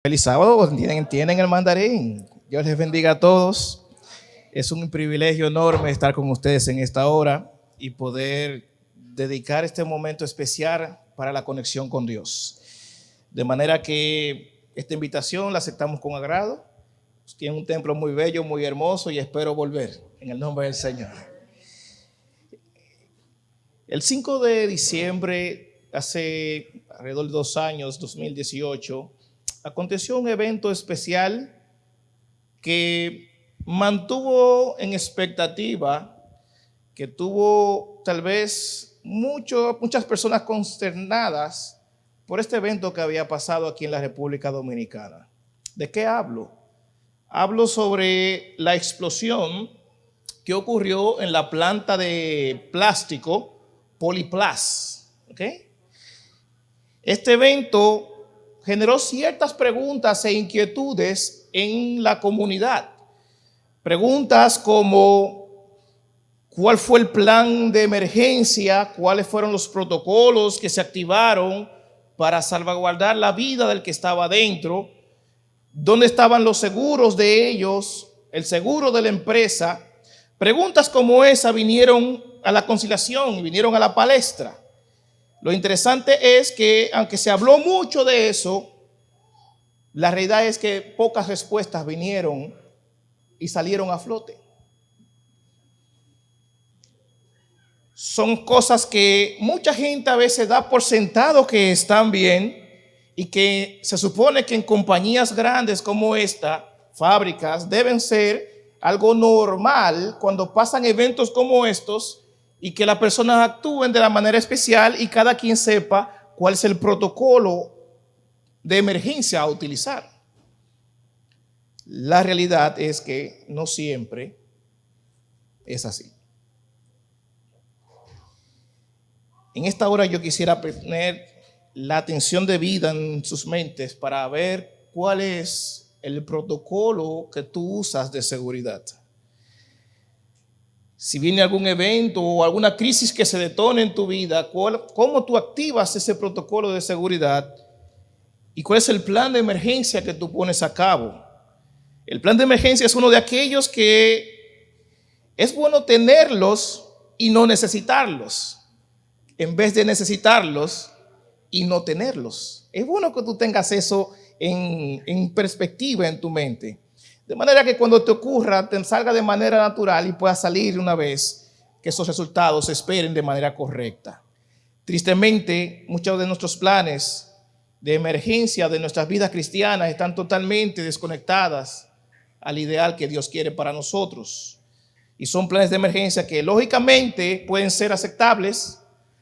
Feliz sábado, entienden el mandarín. Dios les bendiga a todos. Es un privilegio enorme estar con ustedes en esta hora y poder dedicar este momento especial para la conexión con Dios. De manera que esta invitación la aceptamos con agrado. Tiene un templo muy bello, muy hermoso y espero volver en el nombre del Señor. El 5 de diciembre, hace alrededor de 2 años, 2018, aconteció un evento especial que mantuvo en expectativa, que tuvo tal vez muchas personas consternadas por este evento que había pasado aquí en la República Dominicana. ¿De qué hablo? Hablo sobre la explosión que ocurrió en la planta de plástico Poliplas. ¿Okay? Este evento generó ciertas preguntas e inquietudes en la comunidad. Preguntas como ¿cuál fue el plan de emergencia? ¿Cuáles fueron los protocolos que se activaron para salvaguardar la vida del que estaba dentro? ¿Dónde estaban los seguros de ellos? ¿El seguro de la empresa? Preguntas como esa vinieron a la conciliación, vinieron a la palestra. Lo interesante es que, aunque se habló mucho de eso, la realidad es que pocas respuestas vinieron y salieron a flote. Son cosas que mucha gente a veces da por sentado que están bien y que se supone que en compañías grandes como esta, fábricas, deben ser algo normal cuando pasan eventos como estos y que las personas actúen de la manera especial y cada quien sepa cuál es el protocolo de emergencia a utilizar. La realidad es que no siempre es así. En esta hora yo quisiera poner la atención debida en sus mentes para ver cuál es el protocolo que tú usas de seguridad. Si viene algún evento o alguna crisis que se detone en tu vida, ¿cómo tú activas ese protocolo de seguridad? ¿Y cuál es el plan de emergencia que tú pones a cabo? El plan de emergencia es uno de aquellos que es bueno tenerlos y no necesitarlos, en vez de necesitarlos y no tenerlos. Es bueno que tú tengas eso en perspectiva en tu mente. De manera que cuando te ocurra, te salga de manera natural y pueda salir una vez que esos resultados se esperen de manera correcta. Tristemente, muchos de nuestros planes de emergencia de nuestras vidas cristianas están totalmente desconectadas al ideal que Dios quiere para nosotros. Y son planes de emergencia que lógicamente pueden ser aceptables,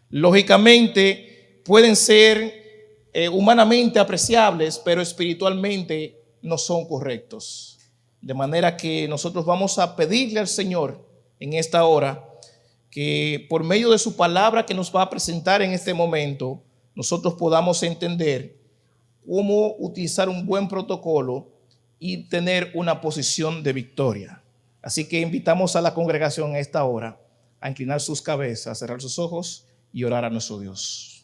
lógicamente pueden ser humanamente apreciables, pero espiritualmente no son correctos. De manera que nosotros vamos a pedirle al Señor en esta hora que por medio de su palabra que nos va a presentar en este momento, nosotros podamos entender cómo utilizar un buen protocolo y tener una posición de victoria. Así que invitamos a la congregación en esta hora a inclinar sus cabezas, a cerrar sus ojos y orar a nuestro Dios.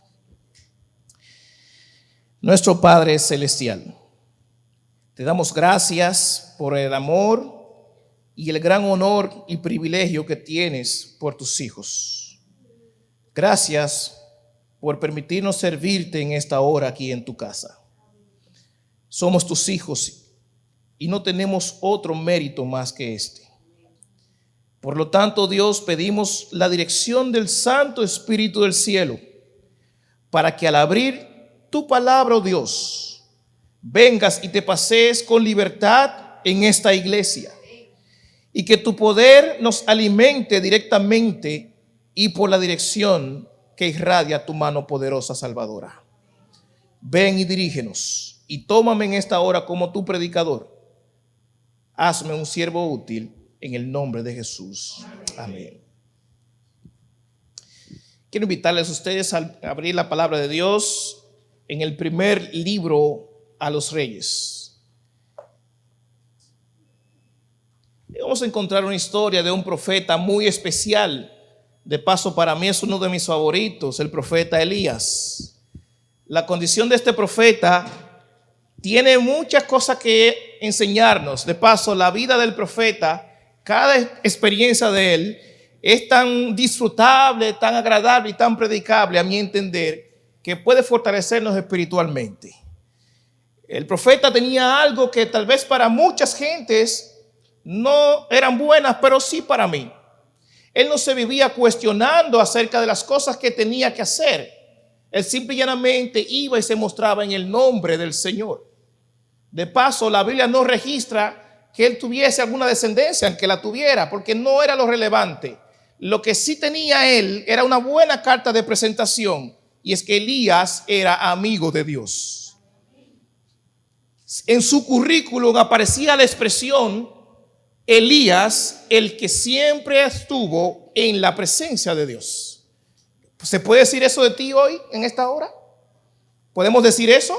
Nuestro Padre Celestial, te damos gracias por el amor y el gran honor y privilegio que tienes por tus hijos. Gracias por permitirnos servirte en esta hora aquí en tu casa. Somos tus hijos y no tenemos otro mérito más que este. Por lo tanto, Dios, pedimos la dirección del Santo Espíritu del cielo para que al abrir tu palabra, oh Dios, vengas y te pasees con libertad en esta iglesia y que tu poder nos alimente directamente y por la dirección que irradia tu mano poderosa salvadora. Ven y dirígenos y tómame en esta hora como tu predicador. Hazme un siervo útil en el nombre de Jesús. Amén. Quiero invitarles a ustedes a abrir la palabra de Dios en el primer libro a los Reyes. Vamos a encontrar una historia de un profeta muy especial. De paso, para mí es uno de mis favoritos, el profeta Elías. La condición de este profeta tiene muchas cosas que enseñarnos. De paso, la vida del profeta, cada experiencia de él es tan disfrutable, tan agradable y tan predicable, a mi entender, que puede fortalecernos espiritualmente. El profeta tenía algo que tal vez para muchas gentes no eran buenas, pero sí para mí. Él no se vivía cuestionando acerca de las cosas que tenía que hacer. Él simple y llanamente iba y se mostraba en el nombre del Señor. De paso, la Biblia no registra que él tuviese alguna descendencia, aunque la tuviera, porque no era lo relevante. Lo que sí tenía él era una buena carta de presentación, y es que Elías era amigo de Dios. En su currículum aparecía la expresión Elías, el que siempre estuvo en la presencia de Dios. ¿Se puede decir eso de ti hoy, en esta hora? ¿Podemos decir eso?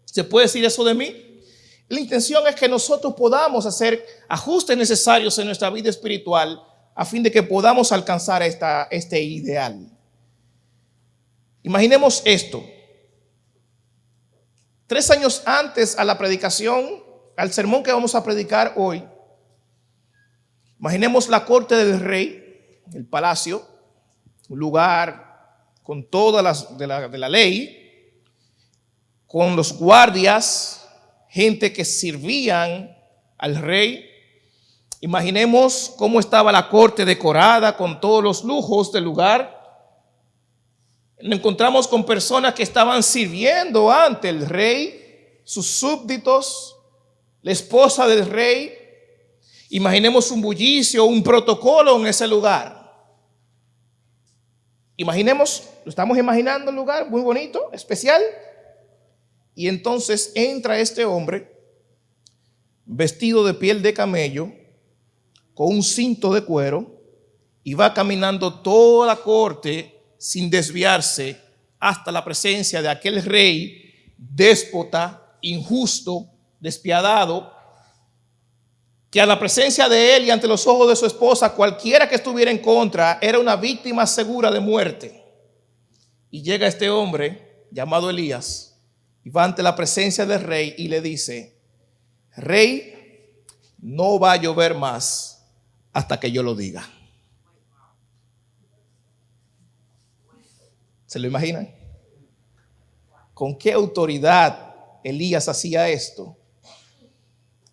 ¿Se puede decir eso de mí? La intención es que nosotros podamos hacer ajustes necesarios en nuestra vida espiritual a fin de que podamos alcanzar este ideal. Imaginemos esto. 3 años antes a la predicación, al sermón que vamos a predicar hoy, imaginemos la corte del rey, el palacio, un lugar con todas de la ley, con los guardias, gente que servían al rey. Imaginemos cómo estaba la corte decorada con todos los lujos del lugar. Nos encontramos con personas que estaban sirviendo ante el rey, sus súbditos, la esposa del rey. Imaginemos un bullicio, un protocolo en ese lugar. Imaginemos, lo estamos imaginando, un lugar muy bonito, especial. Y entonces entra este hombre vestido de piel de camello, con un cinto de cuero, y va caminando toda la corte sin desviarse hasta la presencia de aquel rey déspota, injusto, despiadado, que a la presencia de él y ante los ojos de su esposa, cualquiera que estuviera en contra era una víctima segura de muerte. Y llega este hombre llamado Elías y va ante la presencia del rey y le dice: Rey, no va a llover más hasta que yo lo diga. ¿Se lo imaginan? ¿Con qué autoridad Elías hacía esto?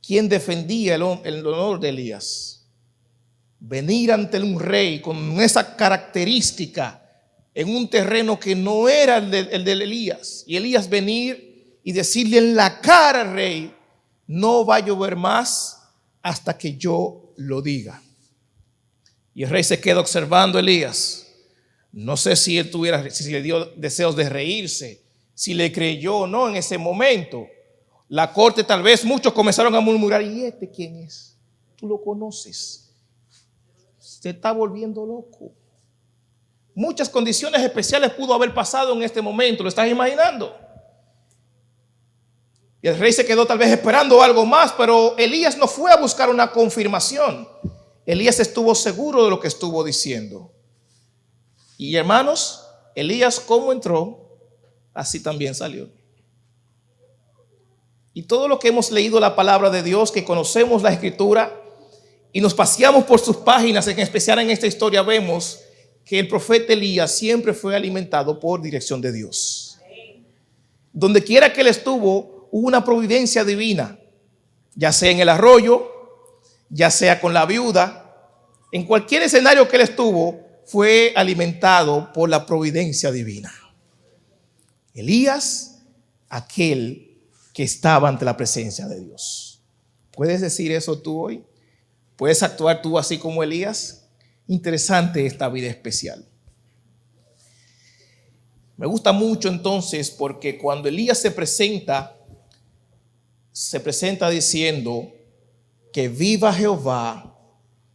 ¿Quién defendía el honor de Elías? Venir ante un rey con esa característica en un terreno que no era el de Elías. Y Elías venir y decirle en la cara al rey: no va a llover más hasta que yo lo diga. Y el rey se queda observando a Elías. No sé si si le dio deseos de reírse, si le creyó o no en ese momento. La corte, tal vez muchos comenzaron a murmurar: ¿y este quién es? Tú lo conoces. Se está volviendo loco. Muchas condiciones especiales pudo haber pasado en este momento. ¿Lo estás imaginando? Y el rey se quedó tal vez esperando algo más, pero Elías no fue a buscar una confirmación. Elías estuvo seguro de lo que estuvo diciendo. Y hermanos, Elías como entró, así también salió. Y todo lo que hemos leído la palabra de Dios, que conocemos la escritura y nos paseamos por sus páginas, en especial en esta historia, vemos que el profeta Elías siempre fue alimentado por dirección de Dios. Donde quiera que él estuvo, hubo una providencia divina, ya sea en el arroyo, ya sea con la viuda. En cualquier escenario que él estuvo, fue alimentado por la providencia divina. Elías, aquel que estaba ante la presencia de Dios. ¿Puedes decir eso tú hoy? ¿Puedes actuar tú así como Elías? Interesante esta vida especial. Me gusta mucho entonces porque cuando Elías se presenta diciendo que viva Jehová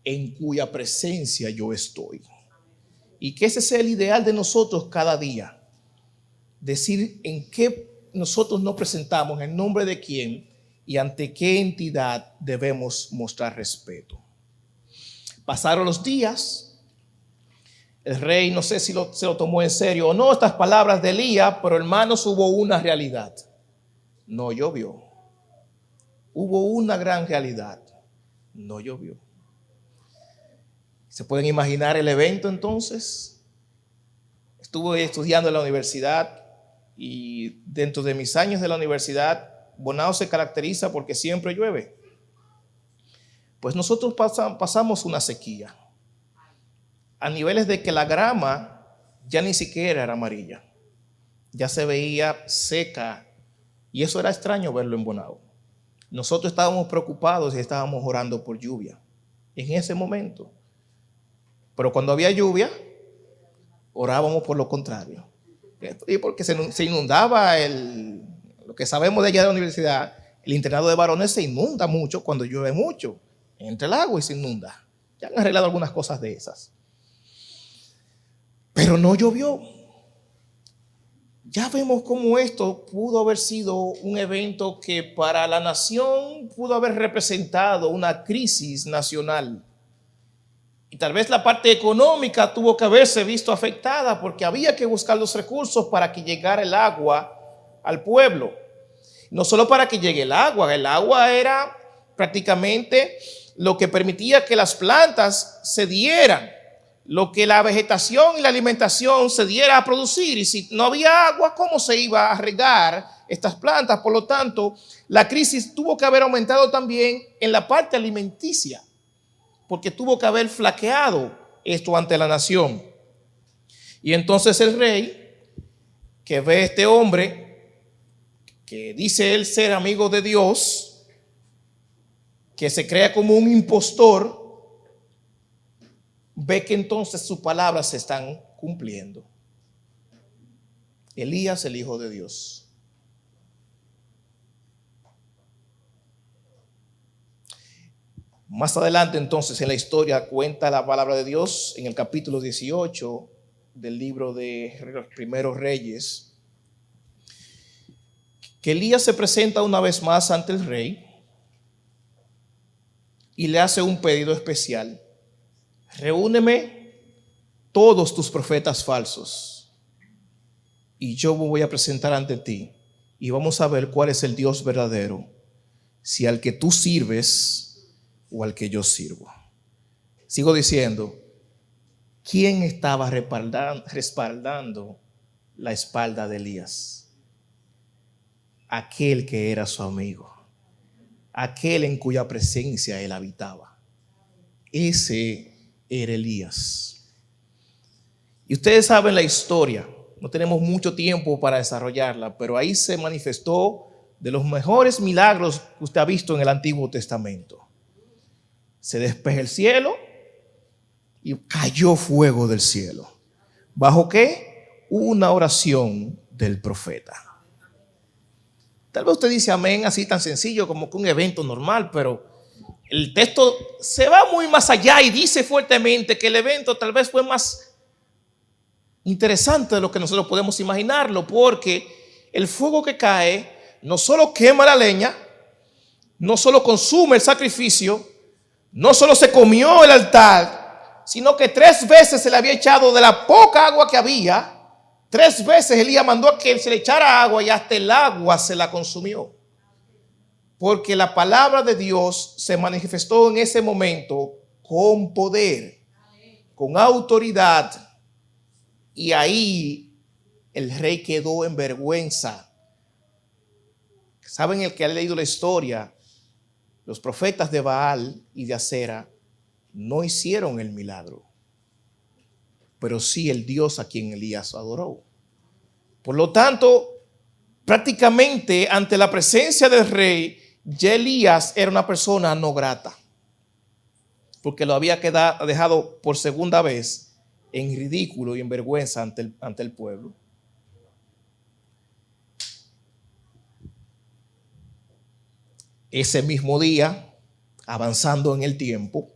en cuya presencia yo estoy. Y que ese sea el ideal de nosotros cada día. Decir en qué nosotros nos presentamos, en nombre de quién y ante qué entidad debemos mostrar respeto. Pasaron los días. El rey, no sé si se lo tomó en serio o no estas palabras de Elías, pero hermanos, hubo una realidad. no llovió. Hubo una gran realidad, no llovió. ¿Se pueden imaginar el evento entonces? Estuve estudiando en la universidad y dentro de mis años de la universidad, Bonao se caracteriza porque siempre llueve. Pues nosotros pasamos una sequía a niveles de que la grama ya ni siquiera era amarilla, ya se veía seca, y eso era extraño verlo en Bonao. Nosotros estábamos preocupados y estábamos orando por lluvia en ese momento, pero cuando había lluvia orábamos por lo contrario, y porque se inundaba lo que sabemos de allá de la universidad, el internado de varones se inunda mucho cuando llueve mucho, entra el agua y se inunda. Ya han arreglado algunas cosas de esas, pero no llovió. Ya vemos cómo esto pudo haber sido un evento que para la nación pudo haber representado una crisis nacional. Y tal vez la parte económica tuvo que haberse visto afectada porque había que buscar los recursos para que llegara el agua al pueblo. No solo para que llegue el agua era prácticamente lo que permitía que las plantas se dieran, lo que la vegetación y la alimentación se diera a producir. Y si no había agua, ¿cómo se iba a regar estas plantas? Por lo tanto, la crisis tuvo que haber aumentado también en la parte alimenticia, porque tuvo que haber flaqueado esto ante la nación. Y entonces el rey, que ve a este hombre, que dice él ser amigo de Dios, que se crea como un impostor, ve que entonces sus palabras se están cumpliendo. Elías, el Hijo de Dios. Más adelante entonces en la historia cuenta la palabra de Dios en el capítulo 18 del libro de los primeros reyes, que Elías se presenta una vez más ante el rey y le hace un pedido especial. Reúneme todos tus profetas falsos y yo me voy a presentar ante ti y vamos a ver cuál es el Dios verdadero, si al que tú sirves o al que yo sirvo. Sigo diciendo, ¿quién estaba respaldando la espalda de Elías? Aquel que era su amigo, aquel en cuya presencia él habitaba. Ese era Elías. Y ustedes saben la historia, no tenemos mucho tiempo para desarrollarla, pero ahí se manifestó de los mejores milagros que usted ha visto en el Antiguo Testamento. Se despeja el cielo y cayó fuego del cielo. ¿Bajo qué? Una oración del profeta. Tal vez usted dice amén así tan sencillo como que un evento normal, pero el texto se va muy más allá y dice fuertemente que el evento tal vez fue más interesante de lo que nosotros podemos imaginarlo, porque el fuego que cae no solo quema la leña, no solo consume el sacrificio, no solo se comió el altar, sino que 3 veces se le había echado de la poca agua que había. 3 veces Elías mandó a que se le echara agua y hasta el agua se la consumió. Porque la palabra de Dios se manifestó en ese momento con poder, con autoridad. Y ahí el rey quedó en vergüenza. ¿Saben el que ha leído la historia? Los profetas de Baal y de Acera no hicieron el milagro, pero sí el Dios a quien Elías adoró. Por lo tanto, prácticamente ante la presencia del rey, ya Elías era una persona no grata, porque lo había dejado por segunda vez en ridículo y en vergüenza ante el pueblo. Ese mismo día, avanzando en el tiempo,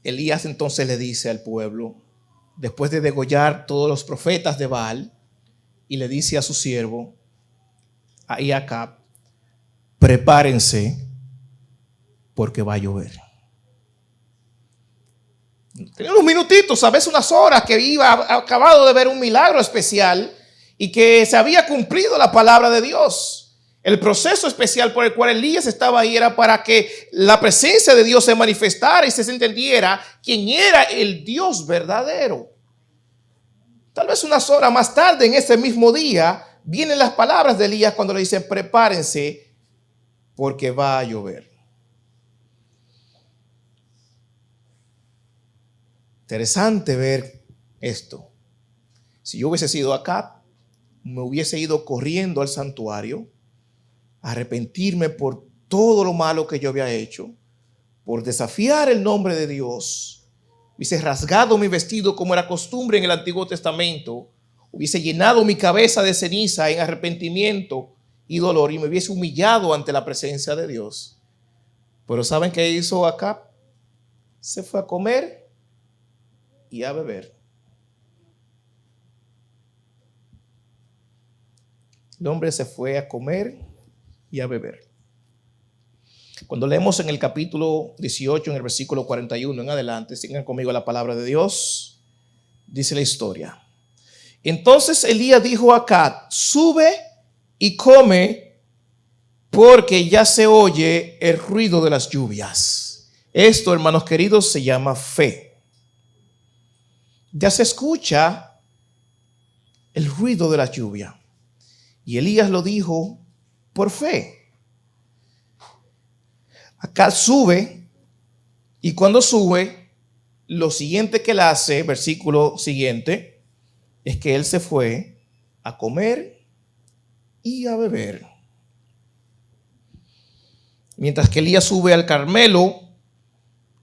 Elías entonces le dice al pueblo, después de degollar todos los profetas de Baal, y le dice a su siervo, a Acab, prepárense porque va a llover. Tenía unos minutitos, a veces unas horas, que iba acabado de ver un milagro especial y que se había cumplido la palabra de Dios. El proceso especial por el cual Elías estaba ahí era para que la presencia de Dios se manifestara y se entendiera quién era el Dios verdadero. Tal vez unas horas más tarde, en ese mismo día, vienen las palabras de Elías cuando le dicen: prepárense porque va a llover. Interesante ver esto. Si yo hubiese sido Acab, me hubiese ido corriendo al santuario a arrepentirme por todo lo malo que yo había hecho, por desafiar el nombre de Dios. Hubiese rasgado mi vestido como era costumbre en el Antiguo Testamento. Hubiese llenado mi cabeza de ceniza en arrepentimiento y dolor y me hubiese humillado ante la presencia de Dios. Pero ¿saben qué hizo Acab? Se fue a comer y a beber. El hombre se fue a comer y a beber. Cuando leemos en el capítulo 18, en el versículo 41 en adelante, sigan conmigo la palabra de Dios, dice la historia. Entonces Elías dijo a Acab: sube y come, porque ya se oye el ruido de las lluvias. Esto, hermanos queridos, se llama fe. Ya se escucha el ruido de la lluvia. Y Elías lo dijo por fe. Acá sube, y cuando sube, lo siguiente que él hace, versículo siguiente, es que él se fue a comer y a beber. Mientras que Elías sube al Carmelo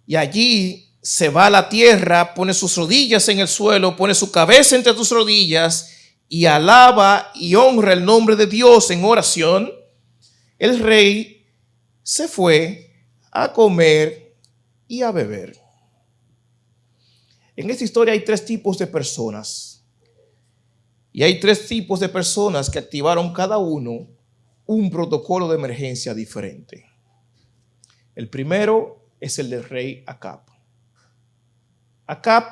y allí se va a la tierra, pone sus rodillas en el suelo, pone su cabeza entre tus rodillas y alaba y honra el nombre de Dios en oración, el rey se fue a comer y a beber. En esta historia hay tres tipos de personas. Y hay tres tipos de personas que activaron cada uno un protocolo de emergencia diferente. El primero es el del rey Acab. Acab,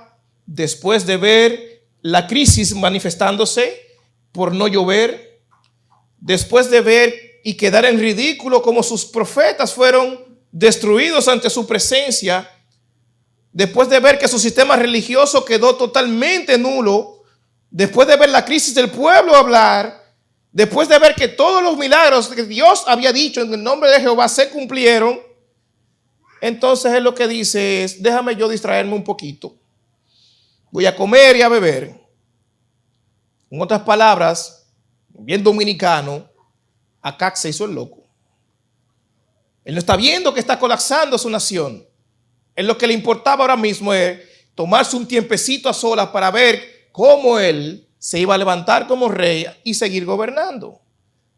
después de ver la crisis manifestándose por no llover, después de ver y quedar en ridículo como sus profetas fueron destruidos ante su presencia, después de ver que su sistema religioso quedó totalmente nulo, después de ver la crisis del pueblo hablar, después de ver que todos los milagros que Dios había dicho en el nombre de Jehová se cumplieron, entonces él lo que dice es: déjame yo distraerme un poquito, voy a comer y a beber. En otras palabras, bien dominicano, Acab se hizo el loco. Él no está viendo que está colapsando su nación. Él lo que le importaba ahora mismo es tomarse un tiempecito a solas para ver cómo él se iba a levantar como rey y seguir gobernando.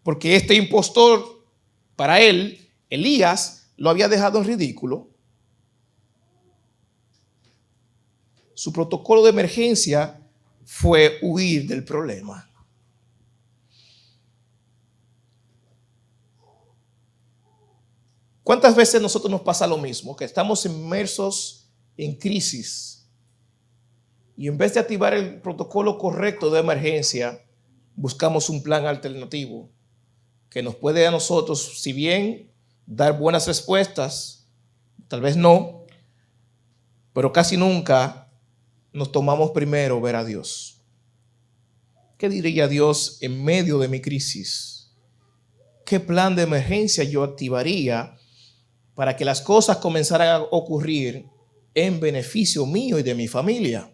Porque este impostor, para él, Elías, lo había dejado en ridículo. Su protocolo de emergencia fue huir del problema. ¿Cuántas veces a nosotros nos pasa lo mismo? Que estamos inmersos en crisis y en vez de activar el protocolo correcto de emergencia, buscamos un plan alternativo que nos puede a nosotros, si bien dar buenas respuestas, tal vez no, pero casi nunca nos tomamos primero ver a Dios. ¿Qué diría Dios en medio de mi crisis? ¿Qué plan de emergencia yo activaría para que las cosas comenzaran a ocurrir en beneficio mío y de mi familia?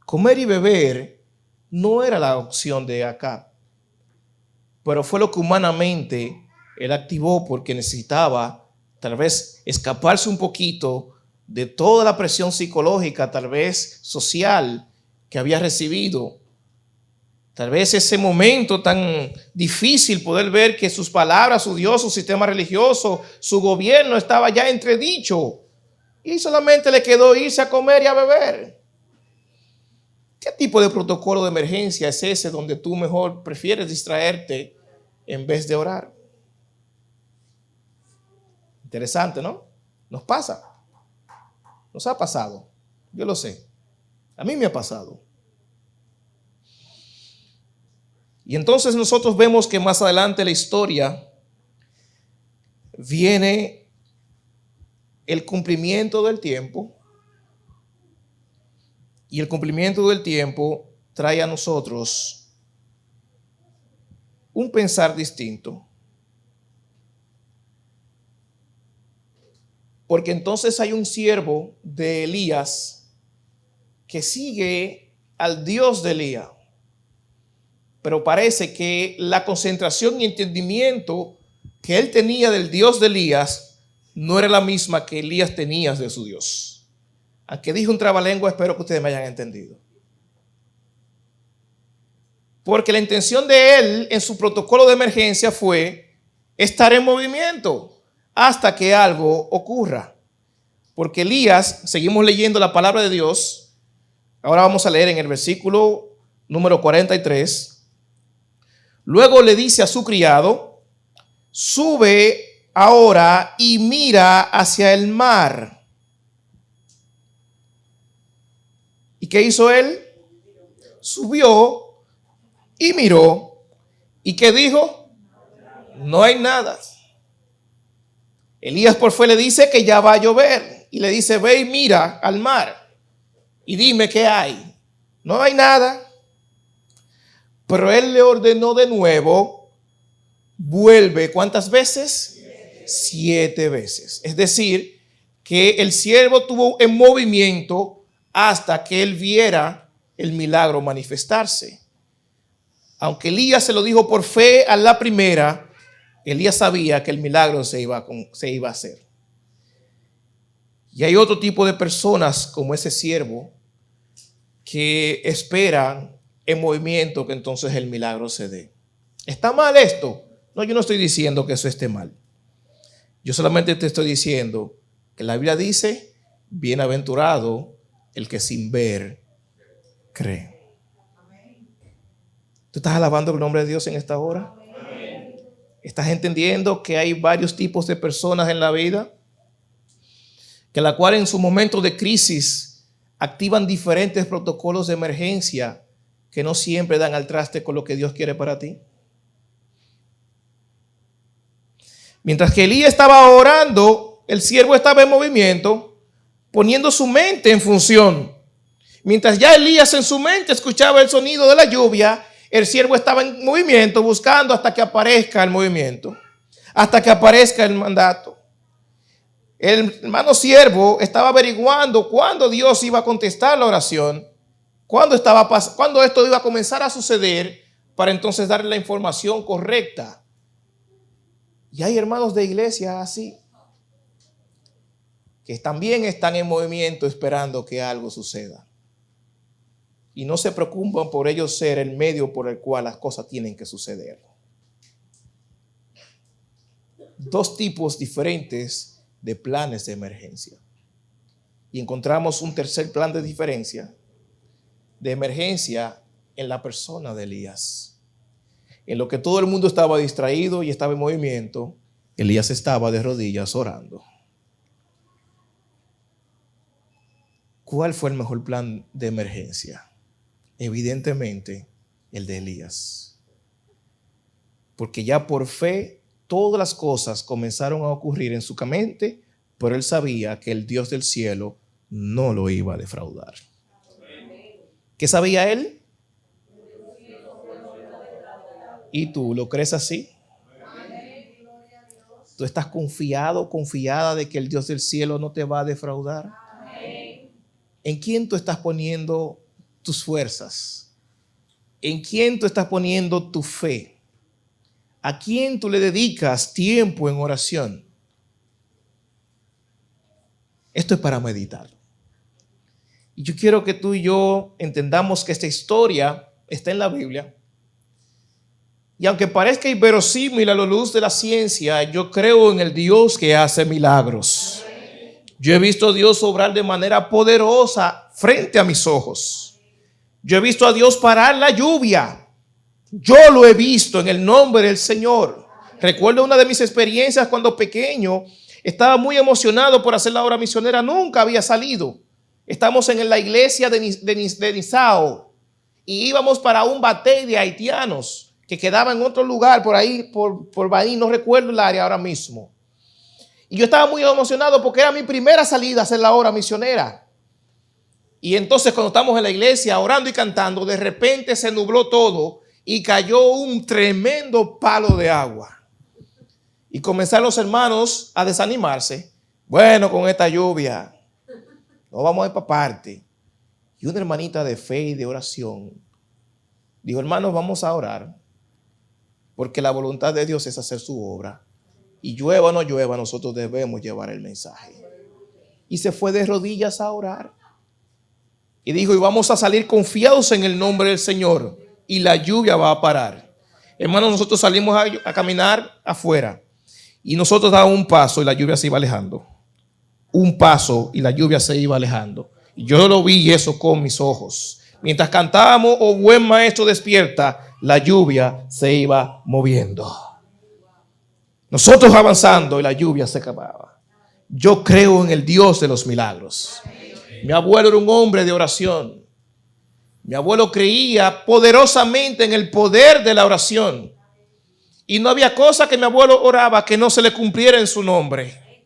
Comer y beber no era la opción de Acab, pero fue lo que humanamente él activó porque necesitaba tal vez escaparse un poquito de toda la presión psicológica, tal vez social, que había recibido. Tal vez ese momento tan difícil, poder ver que sus palabras, su Dios, su sistema religioso, su gobierno estaba ya entredicho. Y solamente le quedó irse a comer y a beber. ¿Qué tipo de protocolo de emergencia es ese donde tú mejor prefieres distraerte en vez de orar? Interesante, ¿no? Nos pasa. Nos ha pasado. Yo lo sé. A mí me ha pasado. Y entonces nosotros vemos que más adelante en la historia viene el cumplimiento del tiempo. Y el cumplimiento del tiempo trae a nosotros un pensar distinto. Porque entonces hay un siervo de Elías que sigue al Dios de Elías. Pero parece que la concentración y entendimiento que él tenía del Dios de Elías no era la misma que Elías tenía de su Dios. Aunque dije un trabalengua, espero que ustedes me hayan entendido. Porque la intención de él en su protocolo de emergencia fue estar en movimiento hasta que algo ocurra. Porque Elías, seguimos leyendo la palabra de Dios. Ahora vamos a leer en el versículo número 43. Luego le dice a su criado: sube ahora y mira hacia el mar. ¿Y qué hizo él? Subió y miró. ¿Y qué dijo? No hay nada. Elías por fe le dice que ya va a llover. Y le dice: ve y mira al mar y dime qué hay. No hay nada. Pero él le ordenó de nuevo: vuelve. ¿Cuántas veces? 7 veces. Es decir, que el siervo tuvo en movimiento hasta que él viera el milagro manifestarse. Aunque Elías se lo dijo por fe a la primera, Elías sabía que el milagro se iba a hacer. Y hay otro tipo de personas como ese siervo que esperan en movimiento que entonces el milagro se dé. ¿Está mal esto? No, yo no estoy diciendo que eso esté mal. Yo solamente te estoy diciendo que la Biblia dice: bienaventurado el que sin ver cree. ¿Tú estás alabando el nombre de Dios en esta hora? ¿Estás entendiendo que hay varios tipos de personas en la vida? Que la cual en su momento de crisis activan diferentes protocolos de emergencia que no siempre dan al traste con lo que Dios quiere para ti. Mientras que Elías estaba orando, el siervo estaba en movimiento, poniendo su mente en función. Mientras ya Elías en su mente escuchaba el sonido de la lluvia, el siervo estaba en movimiento buscando hasta que aparezca el movimiento, hasta que aparezca el mandato. El hermano siervo estaba averiguando cuándo Dios iba a contestar la oración, cuándo esto iba a comenzar a suceder, para entonces darle la información correcta. Y hay hermanos de iglesia así, que también están en movimiento esperando que algo suceda. Y no se preocupan por ellos ser el medio por el cual las cosas tienen que suceder. Dos tipos diferentes de planes de emergencia. Y encontramos un tercer plan de diferencia, de emergencia, en la persona de Elías. En lo que todo el mundo estaba distraído y estaba en movimiento, Elías estaba de rodillas orando. ¿Cuál fue el mejor plan de emergencia? Evidentemente, el de Elías. Porque ya por fe, todas las cosas comenzaron a ocurrir en su mente, pero él sabía que el Dios del cielo no lo iba a defraudar. ¿Qué sabía él? ¿Y tú lo crees así? ¿Tú estás confiado, confiada de que el Dios del cielo no te va a defraudar? ¿En quién tú estás poniendo tus fuerzas? ¿En quién tú estás poniendo tu fe? ¿A quién tú le dedicas tiempo en oración? Esto es para meditar. Y yo quiero que tú y yo entendamos que esta historia está en la Biblia. Y aunque parezca inverosímil a la luz de la ciencia, yo creo en el Dios que hace milagros. Yo he visto a Dios obrar de manera poderosa frente a mis ojos. Yo he visto a Dios parar la lluvia. Yo lo he visto en el nombre del Señor. Recuerdo una de mis experiencias cuando pequeño. Estaba muy emocionado por hacer la obra misionera. Nunca había salido. Estamos en la iglesia de Nizao y íbamos para un batey de haitianos que quedaba en otro lugar por ahí, por Bahí, no recuerdo el área ahora mismo. Y yo estaba muy emocionado porque era mi primera salida a hacer la obra misionera. Y entonces cuando estamos en la iglesia orando y cantando, de repente se nubló todo y cayó un tremendo palo de agua. Y comenzaron los hermanos a desanimarse. Bueno, con esta lluvia no vamos a ir para parte. Y una hermanita de fe y de oración dijo: hermanos, vamos a orar, porque la voluntad de Dios es hacer su obra. Y llueva o no llueva, nosotros debemos llevar el mensaje. Y se fue de rodillas a orar. Y dijo: y vamos a salir confiados en el nombre del Señor. Y la lluvia va a parar. Hermanos, nosotros salimos a caminar afuera. Y nosotros dábamos un paso y la lluvia se iba alejando. Un paso y la lluvia se iba alejando. Y yo lo vi eso con mis ojos. Mientras cantábamos "Oh buen maestro despierta", la lluvia se iba moviendo. Nosotros avanzando y la lluvia se acababa. Yo creo en el Dios de los milagros. Mi abuelo era un hombre de oración. Mi abuelo creía poderosamente en el poder de la oración. Y no había cosa que mi abuelo oraba que no se le cumpliera en su nombre.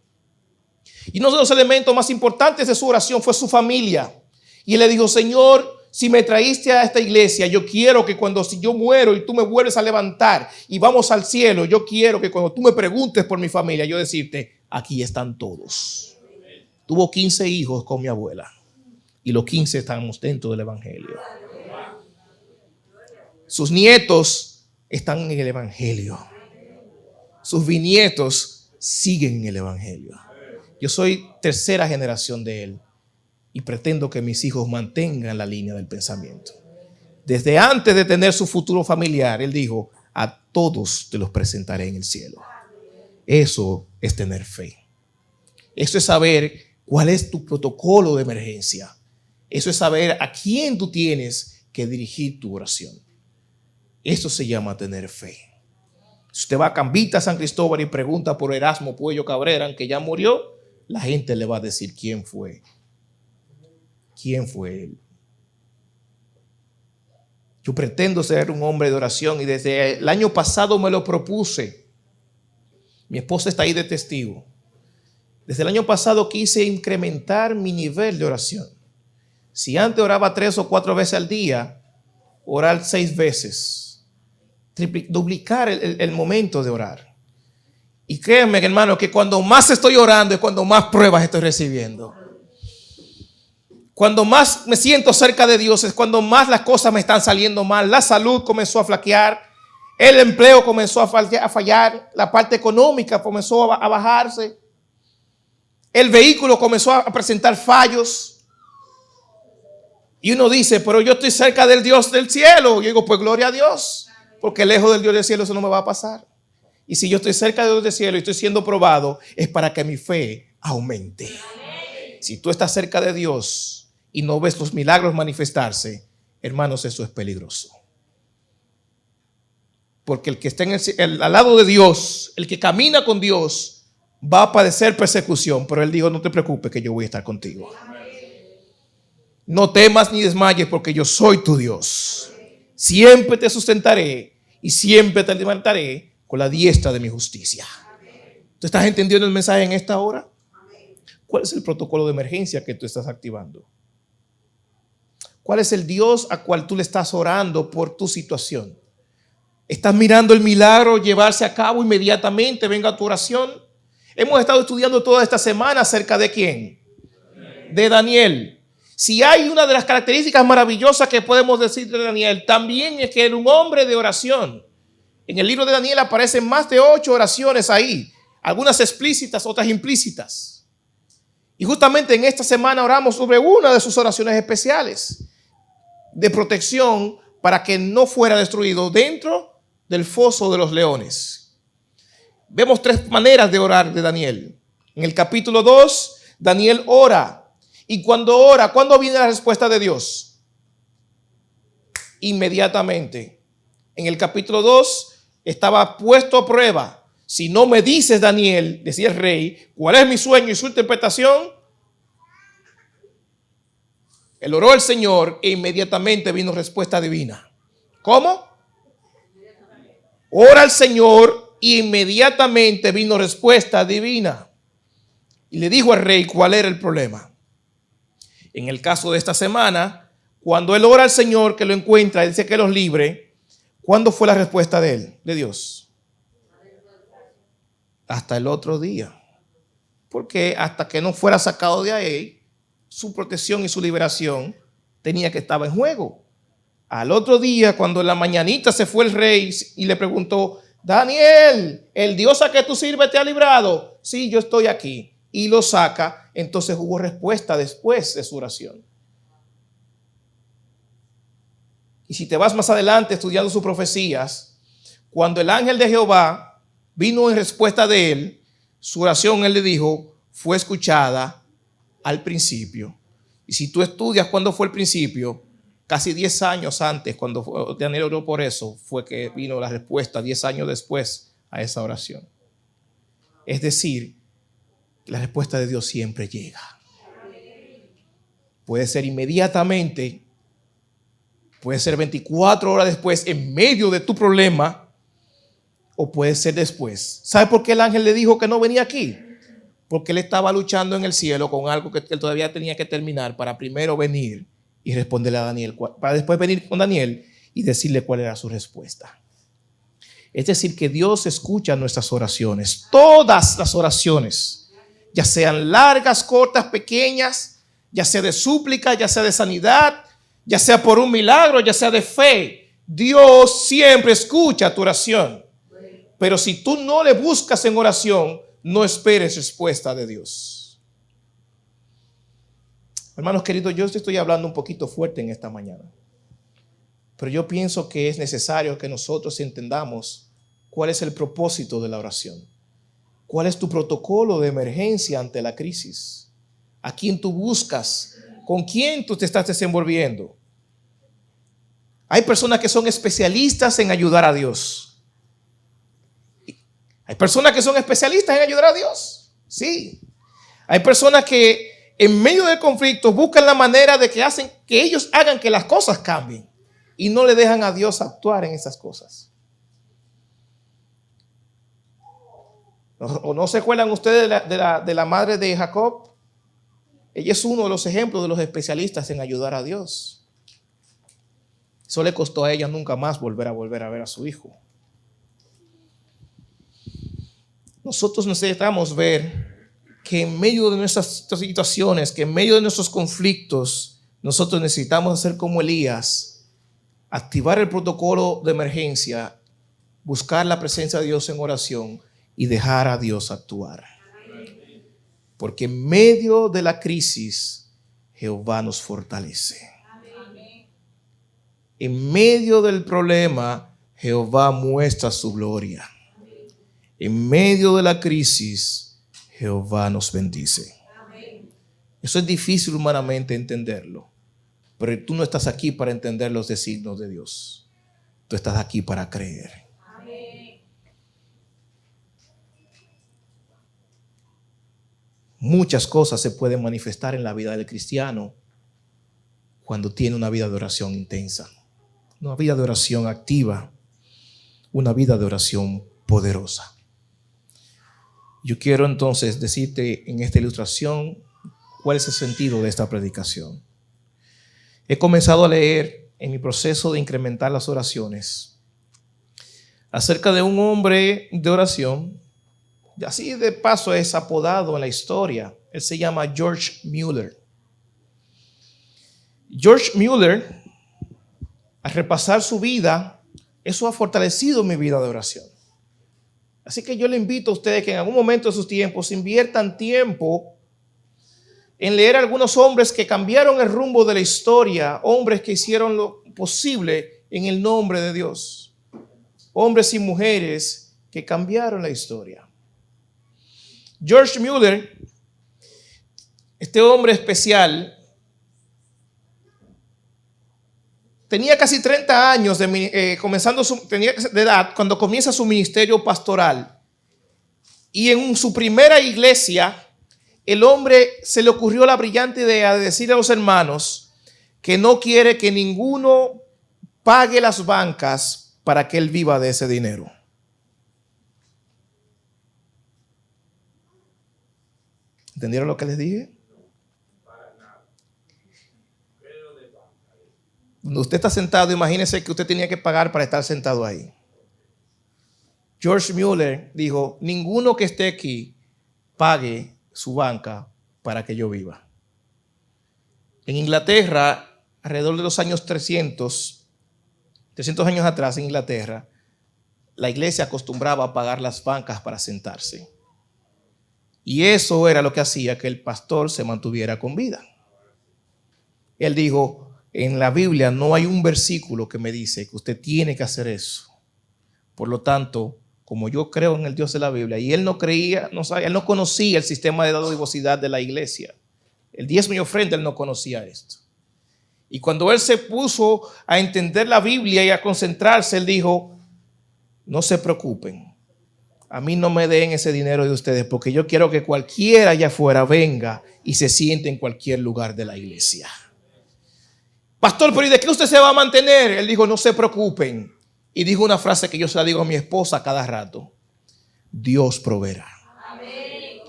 Y uno de los elementos más importantes de su oración fue su familia. Y él le dijo: Señor, si me traíste a esta iglesia, yo quiero que si yo muero y tú me vuelves a levantar y vamos al cielo, yo quiero que cuando tú me preguntes por mi familia, yo decirte: aquí están todos. Tuvo 15 hijos con mi abuela y los 15 estamos dentro del evangelio. Sus nietos están en el evangelio. Sus bisnietos siguen en el evangelio. Yo soy tercera generación de él y pretendo que mis hijos mantengan la línea del pensamiento. Desde antes de tener su futuro familiar, él dijo: a todos te los presentaré en el cielo. Eso es tener fe. Eso es saber cuál es tu protocolo de emergencia. Eso es saber a quién tú tienes que dirigir tu oración. Eso se llama tener fe. Si usted va a Cambita, San Cristóbal, y pregunta por Erasmo Puello Cabrera, que ya murió, la gente le va a decir quién fue. ¿Quién fue él? Yo pretendo ser un hombre de oración y desde el año pasado me lo propuse. Mi esposa está ahí de testigo. Desde el año pasado quise incrementar mi nivel de oración. Si antes oraba 3 o 4 veces al día, orar 6 veces. Duplicar el momento de orar. Y créanme, hermano, que cuando más estoy orando es cuando más pruebas estoy recibiendo. Cuando más me siento cerca de Dios es cuando más las cosas me están saliendo mal. La salud comenzó a flaquear, el empleo comenzó a fallar, la parte económica comenzó a bajarse, el vehículo comenzó a presentar fallos. Y uno dice: pero yo estoy cerca del Dios del cielo. Yo digo: pues gloria a Dios, porque lejos del Dios del cielo eso no me va a pasar. Y si yo estoy cerca del Dios del cielo y estoy siendo probado, es para que mi fe aumente. Si tú estás cerca de Dios y no ves los milagros manifestarse, hermanos, eso es peligroso. Porque el que está al lado de Dios, el que camina con Dios, va a padecer persecución. Pero él dijo: no te preocupes, que yo voy a estar contigo. No temas ni desmayes, porque yo soy tu Dios. Siempre te sustentaré y siempre te levantaré con la diestra de mi justicia. ¿Tú estás entendiendo el mensaje en esta hora? ¿Cuál es el protocolo de emergencia que tú estás activando? ¿Cuál es el Dios a cual tú le estás orando por tu situación? ¿Estás mirando el milagro llevarse a cabo inmediatamente? Venga tu oración. Hemos estado estudiando toda esta semana acerca de ¿quién? De Daniel. Si hay una de las características maravillosas que podemos decir de Daniel, también es que era un hombre de oración. En el libro de Daniel aparecen más de 8 oraciones ahí, algunas explícitas, otras implícitas. Y justamente en esta semana oramos sobre una de sus oraciones especiales de protección para que no fuera destruido dentro del foso de los leones. Vemos 3 maneras de orar de Daniel. En el capítulo 2, Daniel ora. Y cuando ora, ¿cuándo viene la respuesta de Dios? Inmediatamente. En el capítulo 2 estaba puesto a prueba. Si no me dices, Daniel, decía el rey, cuál es mi sueño y su interpretación. Él oró al Señor e inmediatamente vino respuesta divina. ¿Cómo? ora al Señor y inmediatamente vino respuesta divina. Y le dijo al rey cuál era el problema. En el caso de esta semana, cuando él ora al Señor que lo encuentra, dice que los libre, ¿cuándo fue la respuesta de él, de Dios? Hasta el otro día. Porque hasta que no fuera sacado de ahí, su protección y su liberación tenía que estar en juego. Al otro día, cuando en la mañanita se fue el rey y le preguntó, Daniel, ¿el Dios a que tú sirves te ha librado? Sí, yo estoy aquí. Y lo saca, entonces hubo respuesta después de su oración. Y si te vas más adelante estudiando sus profecías, cuando el ángel de Jehová vino en respuesta de él, su oración, él le dijo, fue escuchada al principio. Y si tú estudias cuándo fue el principio, casi 10 años antes, cuando Daniel oró por eso, fue que vino la respuesta 10 años después a esa oración. Es decir, la respuesta de Dios siempre llega. Puede ser inmediatamente, puede ser 24 horas después, en medio de tu problema, o puede ser después. ¿Sabe por qué el ángel le dijo que no venía aquí? Porque él estaba luchando en el cielo con algo que él todavía tenía que terminar para primero venir y responderle a Daniel, para después venir con Daniel y decirle cuál era su respuesta. Es decir, que Dios escucha nuestras oraciones, todas las oraciones, ya sean largas, cortas, pequeñas, ya sea de súplica, ya sea de sanidad, ya sea por un milagro, ya sea de fe. Dios siempre escucha tu oración. Pero si tú no le buscas en oración, no esperes respuesta de Dios. Hermanos queridos, yo estoy hablando un poquito fuerte en esta mañana. Pero yo pienso que es necesario que nosotros entendamos cuál es el propósito de la oración. ¿Cuál es tu protocolo de emergencia ante la crisis? ¿A quién tú buscas? ¿Con quién tú te estás desenvolviendo? Hay personas que son especialistas en ayudar a Dios. Hay personas que son especialistas en ayudar a Dios. Sí. Hay personas que en medio del conflicto buscan la manera de que ellos hagan que las cosas cambien y no le dejan a Dios actuar en esas cosas. ¿O no se acuerdan ustedes de la madre de Jacob? Ella es uno de los ejemplos de los especialistas en ayudar a Dios. Eso le costó a ella nunca más volver a ver a su hijo. Nosotros necesitamos ver que en medio de nuestras situaciones, que en medio de nuestros conflictos, nosotros necesitamos hacer como Elías, activar el protocolo de emergencia, buscar la presencia de Dios en oración y dejar a Dios actuar. Porque en medio de la crisis, Jehová nos fortalece. En medio del problema, Jehová muestra su gloria. En medio de la crisis, Jehová nos bendice. Eso es difícil humanamente entenderlo, pero tú no estás aquí para entender los designios de Dios. Tú estás aquí para creer. Muchas cosas se pueden manifestar en la vida del cristiano cuando tiene una vida de oración intensa, una vida de oración activa, una vida de oración poderosa. Yo quiero entonces decirte en esta ilustración cuál es el sentido de esta predicación. He comenzado a leer en mi proceso de incrementar las oraciones acerca de un hombre de oración, y así de paso es apodado en la historia. Él se llama George Mueller. George Mueller, al repasar su vida, eso ha fortalecido mi vida de oración. Así que yo le invito a ustedes que en algún momento de sus tiempos inviertan tiempo en leer a algunos hombres que cambiaron el rumbo de la historia, hombres que hicieron lo posible en el nombre de Dios, hombres y mujeres que cambiaron la historia. George Mueller, este hombre especial, tenía casi 30 años de edad cuando comienza su ministerio pastoral. Y en su primera iglesia, el hombre se le ocurrió la brillante idea de decir a los hermanos que no quiere que ninguno pague las bancas para que él viva de ese dinero. ¿Entendieron lo que les dije? Cuando usted está sentado, imagínese que usted tenía que pagar para estar sentado ahí. George Mueller dijo, ninguno que esté aquí pague su banca para que yo viva. En Inglaterra, alrededor de los años 300 años atrás en Inglaterra, la iglesia acostumbraba a pagar las bancas para sentarse. Y eso era lo que hacía que el pastor se mantuviera con vida. Él dijo, en la Biblia no hay un versículo que me dice que usted tiene que hacer eso. Por lo tanto, como yo creo en el Dios de la Biblia, y él no creía, no sabía, él no conocía el sistema de dadivosidad de la iglesia. El diezmo y ofrenda, él no conocía esto. Y cuando él se puso a entender la Biblia y a concentrarse, él dijo, no se preocupen, a mí no me den ese dinero de ustedes, porque yo quiero que cualquiera allá afuera venga y se siente en cualquier lugar de la iglesia. Pastor, pero ¿y de qué usted se va a mantener? Él dijo, no se preocupen. Y dijo una frase que yo se la digo a mi esposa cada rato. Dios proveerá. Amén.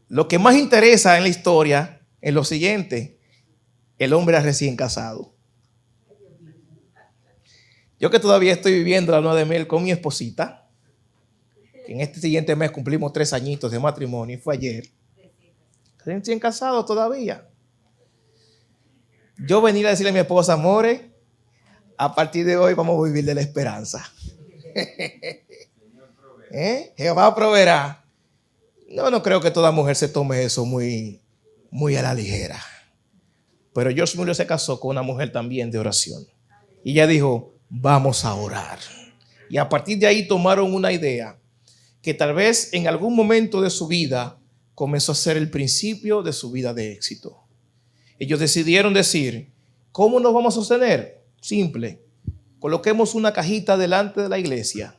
Lo que más interesa en la historia es lo siguiente. El hombre era recién casado. Yo que todavía estoy viviendo la luna de miel con mi esposita, que en este siguiente mes cumplimos 3 añitos de matrimonio, y fue ayer. Recién casado todavía. Yo venía a decirle a mi esposa, amores, a partir de hoy vamos a vivir de la esperanza. Jehová proveerá. No creo que toda mujer se tome eso muy a la ligera. Pero George Mueller se casó con una mujer también de oración. Y ella dijo, vamos a orar. Y a partir de ahí tomaron una idea que tal vez en algún momento de su vida comenzó a ser el principio de su vida de éxito. Ellos decidieron decir, ¿cómo nos vamos a sostener? Simple, coloquemos una cajita delante de la iglesia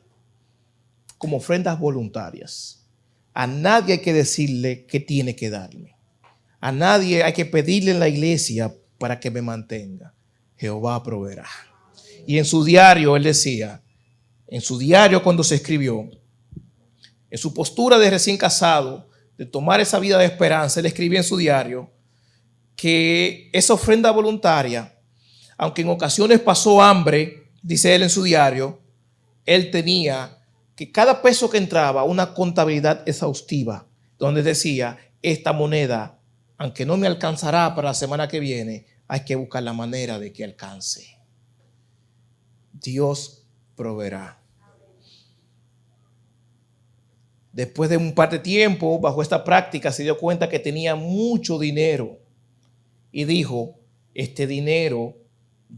como ofrendas voluntarias. A nadie hay que decirle qué tiene que darme. A nadie hay que pedirle en la iglesia para que me mantenga. Jehová proveerá. Y en su diario él decía, en su diario cuando se escribió, en su postura de recién casado, de tomar esa vida de esperanza, él escribía en su diario que esa ofrenda voluntaria, aunque en ocasiones pasó hambre, dice él en su diario, él tenía que cada peso que entraba una contabilidad exhaustiva, donde decía, esta moneda, aunque no me alcanzará para la semana que viene, hay que buscar la manera de que alcance. Dios proveerá. Después de un par de tiempo, bajo esta práctica, se dio cuenta que tenía mucho dinero y dijo, este dinero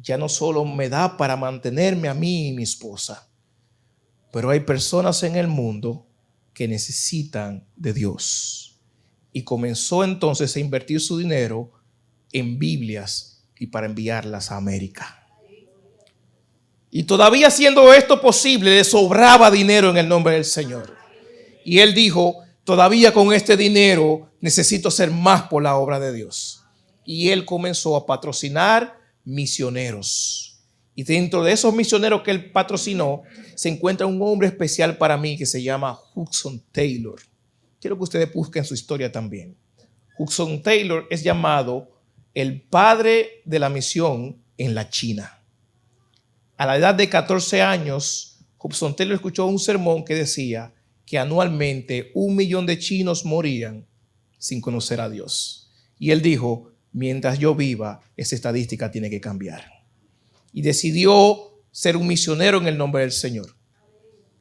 ya no solo me da para mantenerme a mí y mi esposa, pero hay personas en el mundo que necesitan de Dios. Y comenzó entonces a invertir su dinero en Biblias y para enviarlas a América. Y todavía haciendo esto posible, le sobraba dinero en el nombre del Señor. Y él dijo, todavía con este dinero necesito hacer más por la obra de Dios. Y él comenzó a patrocinar misioneros. Y dentro de esos misioneros que él patrocinó, se encuentra un hombre especial para mí que se llama Hudson Taylor. Quiero que ustedes busquen su historia también. Hudson Taylor es llamado el padre de la misión en la China. A la edad de 14 años, Hudson Taylor escuchó un sermón que decía que anualmente 1 millón de chinos morían sin conocer a Dios. Y él dijo, mientras yo viva, esa estadística tiene que cambiar. Y decidió ser un misionero en el nombre del Señor.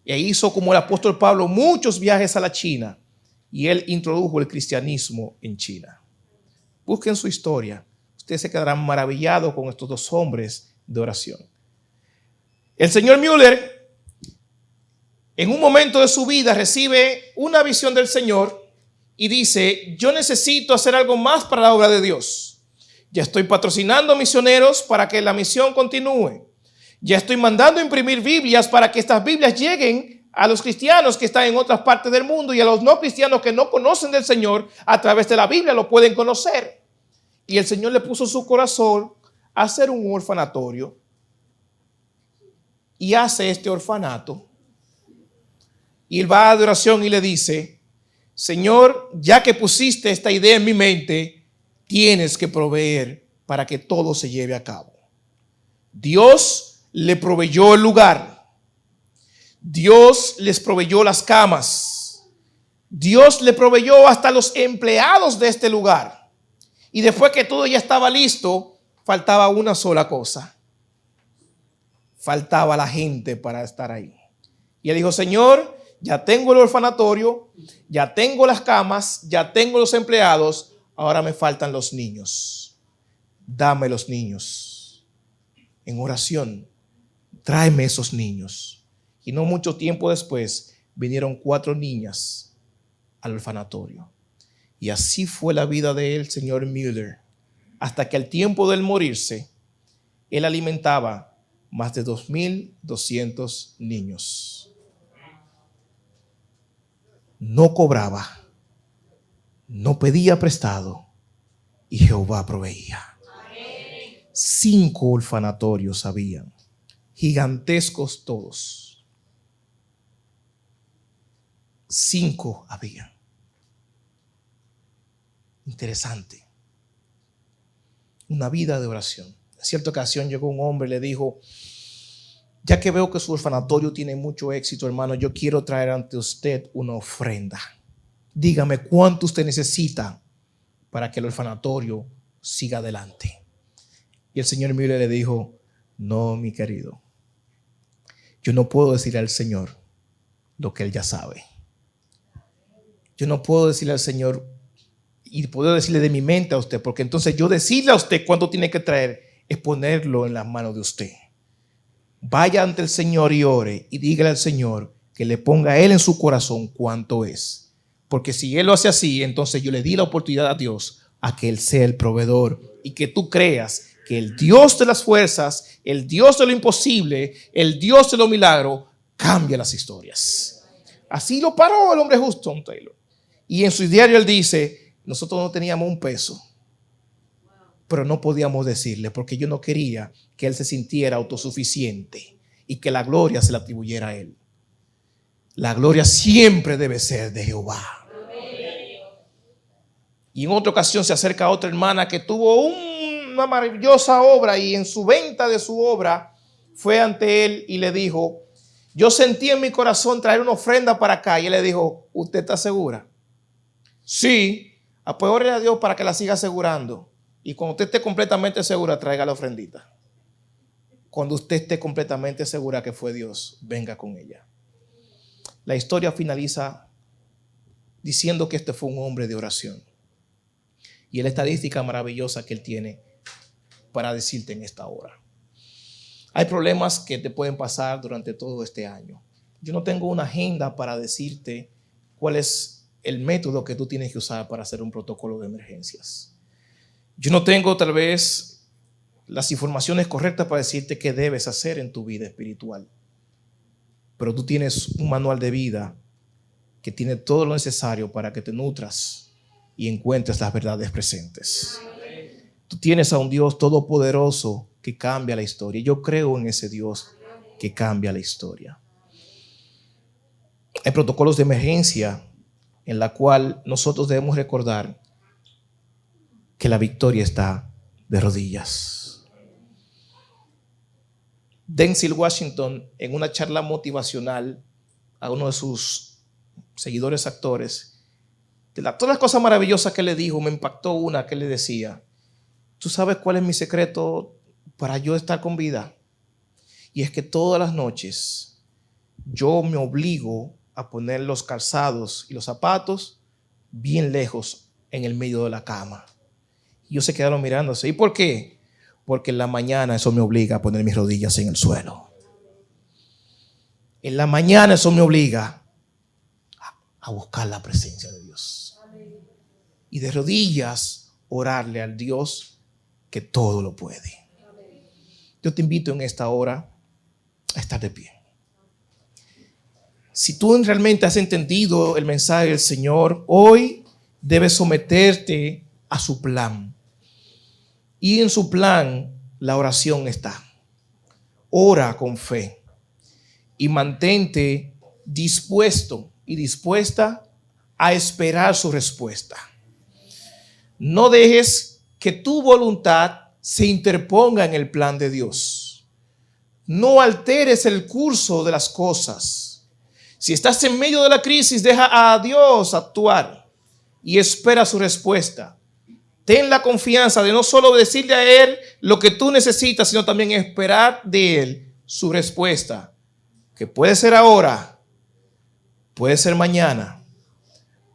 E hizo, como el apóstol Pablo, muchos viajes a la China. Y él introdujo el cristianismo en China. Busquen su historia. Ustedes se quedarán maravillados con estos 2 hombres de oración. El señor Mueller, en un momento de su vida, recibe una visión del Señor y dice, yo necesito hacer algo más para la obra de Dios. Ya estoy patrocinando misioneros para que la misión continúe. Ya estoy mandando a imprimir Biblias para que estas Biblias lleguen a los cristianos que están en otras partes del mundo y a los no cristianos que no conocen del Señor, a través de la Biblia lo pueden conocer. Y el Señor le puso en su corazón a hacer un orfanatorio. Y hace este orfanato. Y él va a adoración y le dice, Señor, ya que pusiste esta idea en mi mente, tienes que proveer para que todo se lleve a cabo. Dios le proveyó el lugar. Dios les proveyó las camas. Dios le proveyó hasta los empleados de este lugar. Y después que todo ya estaba listo, faltaba una sola cosa. Faltaba la gente para estar ahí. Y él dijo, Señor, ya tengo el orfanatorio, ya tengo las camas, ya tengo los empleados, ahora me faltan los niños. Dame los niños. En oración, tráeme esos niños. Y no mucho tiempo después, vinieron 4 niñas al orfanatorio. Y así fue la vida de él, señor Müller, hasta que al tiempo de él morirse, él alimentaba más de 2,200 niños. No cobraba, no pedía prestado y Jehová proveía. 5 orfanatorios habían, gigantescos todos. 5 habían. Interesante. Una vida de oración. En cierta ocasión llegó un hombre y le dijo, ya que veo que su orfanatorio tiene mucho éxito, hermano, yo quiero traer ante usted una ofrenda. Dígame cuánto usted necesita para que el orfanatorio siga adelante. Y el señor Müller le dijo, no, mi querido, yo no puedo decirle al Señor lo que Él ya sabe. Yo no puedo decirle al Señor y puedo decirle de mi mente a usted, porque entonces yo decirle a usted cuánto tiene que traer es ponerlo en las manos de usted. Vaya ante el Señor y ore y dígale al Señor que le ponga a Él en su corazón cuánto es. Porque si Él lo hace así, entonces yo le di la oportunidad a Dios a que Él sea el proveedor y que tú creas que el Dios de las fuerzas, el Dios de lo imposible, el Dios de los milagros, cambia las historias. Así lo paró el hombre justo, Tom Taylor. Y en su diario él dice, nosotros no teníamos un peso, pero no podíamos decirle porque yo no quería que él se sintiera autosuficiente y que la gloria se le atribuyera a él. La gloria siempre debe ser de Jehová. Y en otra ocasión se acerca a otra hermana que tuvo una maravillosa obra y en su venta de su obra fue ante él y le dijo, yo sentí en mi corazón traer una ofrenda para acá. Y él le dijo, ¿usted está segura? Sí, pues ore a Dios para que la siga asegurando. Y cuando usted esté completamente segura, traiga la ofrendita. Cuando usted esté completamente segura que fue Dios, venga con ella. La historia finaliza diciendo que este fue un hombre de oración. Y la estadística maravillosa que él tiene para decirte en esta hora. Hay problemas que te pueden pasar durante todo este año. Yo no tengo una agenda para decirte cuál es el método que tú tienes que usar para hacer un protocolo de emergencias. Yo no tengo tal vez las informaciones correctas para decirte qué debes hacer en tu vida espiritual. Pero tú tienes un manual de vida que tiene todo lo necesario para que te nutras y encuentres las verdades presentes. Tú tienes a un Dios todopoderoso que cambia la historia. Yo creo en ese Dios que cambia la historia. Hay protocolos de emergencia en la cual nosotros debemos recordar que la victoria está de rodillas. Denzel Washington, en una charla motivacional a uno de sus seguidores actores, de todas las cosas maravillosas que le dijo, me impactó una que le decía, ¿tú sabes cuál es mi secreto para yo estar con vida? Y es que todas las noches yo me obligo a poner los calzados y los zapatos bien lejos en el medio de la cama. Y ellos se quedaron mirándose. ¿Y por qué? Porque en la mañana eso me obliga a poner mis rodillas en el suelo. En la mañana eso me obliga a buscar la presencia de Dios. Y de rodillas orarle al Dios que todo lo puede. Yo te invito en esta hora a estar de pie. Si tú realmente has entendido el mensaje del Señor, hoy debes someterte a su plan. Y en su plan la oración está. Ora con fe y mantente dispuesto y dispuesta a esperar su respuesta. No dejes que tu voluntad se interponga en el plan de Dios. No alteres el curso de las cosas. Si estás en medio de la crisis, deja a Dios actuar y espera su respuesta. Ten la confianza de no solo decirle a Él lo que tú necesitas, sino también esperar de Él su respuesta, que puede ser ahora, puede ser mañana,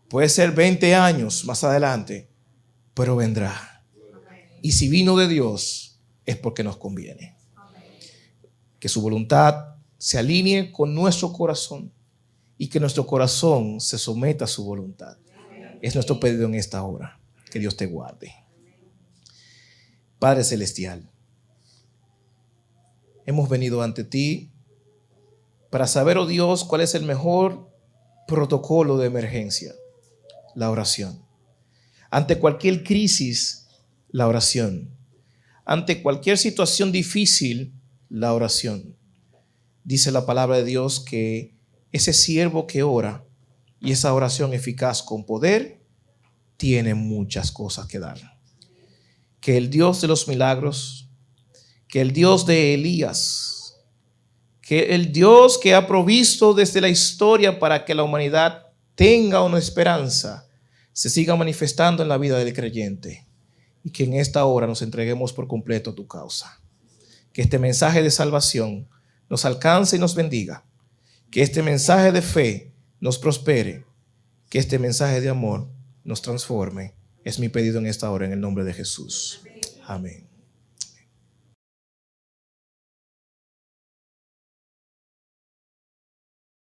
puede ser 20 años más adelante, pero vendrá. Y si vino de Dios, es porque nos conviene. Que su voluntad se alinee con nuestro corazón y que nuestro corazón se someta a su voluntad. Es nuestro pedido en esta hora. Que Dios te guarde. Padre Celestial, hemos venido ante ti para saber, oh Dios, cuál es el mejor protocolo de emergencia: la oración. Ante cualquier crisis, la oración. Ante cualquier situación difícil, la oración. Dice la palabra de Dios que ese siervo que ora y esa oración eficaz con poder tiene muchas cosas que dar. Que el Dios de los milagros, que el Dios de Elías, que el Dios que ha provisto desde la historia para que la humanidad tenga una esperanza, se siga manifestando en la vida del creyente, y que en esta hora nos entreguemos por completo a tu causa. Que este mensaje de salvación nos alcance y nos bendiga. Que este mensaje de fe nos prospere. Que este mensaje de amor nos transforme. Es mi pedido en esta hora en el nombre de Jesús. Amén.